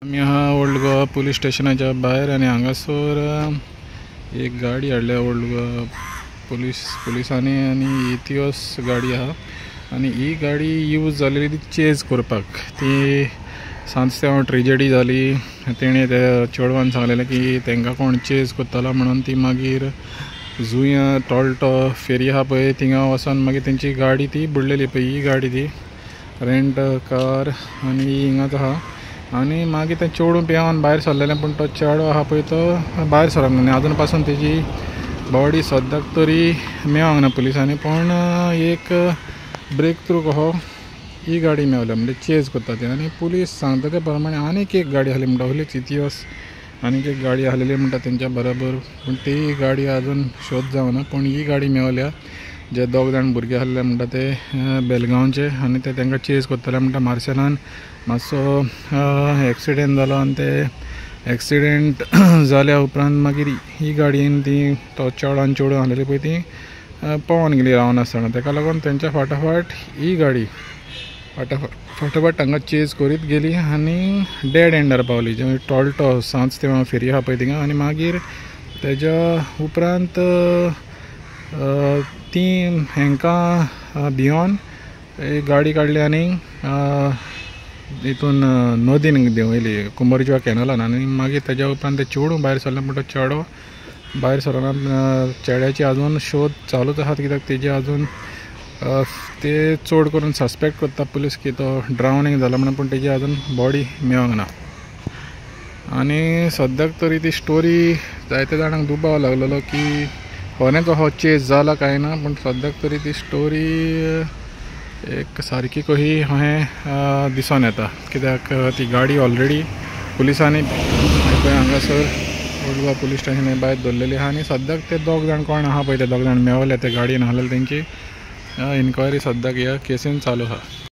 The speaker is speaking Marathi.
आमी आहा ओल्ड गोवा पुलीस स्टेशनाच्या भायर आनी हांगासर एक गाडी हाडल्या ओल्ड गोवा पुलिसांनी आनी इथियोस गाडी आहा आनी ही गाडी यूज जालेली ती चेज करपाक। ती सांजतें ट्रेजेडी जाली, तेणें त्या चेडवान सांगलेलें की तांकां कोण चेज करतालो म्हणून ती मागीर जुंय टॉल्टो फेरी आहा पळय थिंगा वचोन मागीर तेंची गाडी ती बुडलेली पळय। ही गाडी ती रेंट कार आनी हिंगाच आहा आनी मागीर तें चेडूं पेंवन भायर सरलेलें, पूण तो चेडो आहा पळय तो भायर सरना आनी आजून पासून तेजी बॉडी सद्याक तरी मेळोंक ना पुलिसांनी। पण एक ब्रेक थ्रू कहो ही गाडी मेवल्या म्हणजे चेज करता ती। आनी पुलीस सांगता ते प्रमाणे आनीक एक गाडी आसली म्हणटा असलीच इथियोस आनीक एक गाडी आसलेली म्हणटा तेंच्या बरोबर, पूण ती गाडी आजून शोध जावना। पूण ही गाडी मेवल्या। जे दोग जाण भुरगे आसले म्हणटा ते बेलगांवचे आनी ते तांकां चेज करताले म्हणटा। मार्सेलान मातसो एक्सिडेंट जालो आनी ते एक्सिडेंट जाल्या उपरांत मागीर ही गाडयेन ती तो चेडो आनी चेडूं आसलेली पळय ती पळोवन गेली रावन आसतना। ताका लागून तेंच्या फाटाफाट ही गाडी फाटाफाट हांगा चेज करीत गेली आनी डेड एंडार पावली, जे टॉल्टो सांज तेव्हा फेरी आहा पळय थिंगा। आनी मागीर तेज्या उपरांत ती हांकां भियोन गाडी काडली आनी हितून नदीन देंवयली कुंभरजुवा कॅनलान। आनी मागीर तेज्या उपरांत ते चेडूं भायर सरलें, पूण तो चेडो भायर सरना। चेड्याची आजून शोध चालूच आसा, कित्याक तेजी आजून ते चड करून सस्पेक्ट करता पुलीस की तो ड्रावनींग जाला म्हणून, पूण तेजी आजून बॉडी मेळोंक ना। आनी सद्याक तरी ती स्टोरी जायत्या जाणांक दुबाव लागलेलो की खरेंच हो चेज जाला काय ना, पूण सद्याक तरी ती स्टोरी एक सारकी कशी हांवें दिसून येता, कित्याक ती गाडी ऑलरेडी पुलिसांनी हांगासर ओल्ड गोवा पुलीस स्टेशन भायर दवरलेली आहा। आनी सद्याक ते दोग जाण कोण आहा पळय ते दोग जाण मेवले ते गाडयेन आसलेले, तेंची इन्क्वायरी सद्याक ह्या केसीन चालू आहा।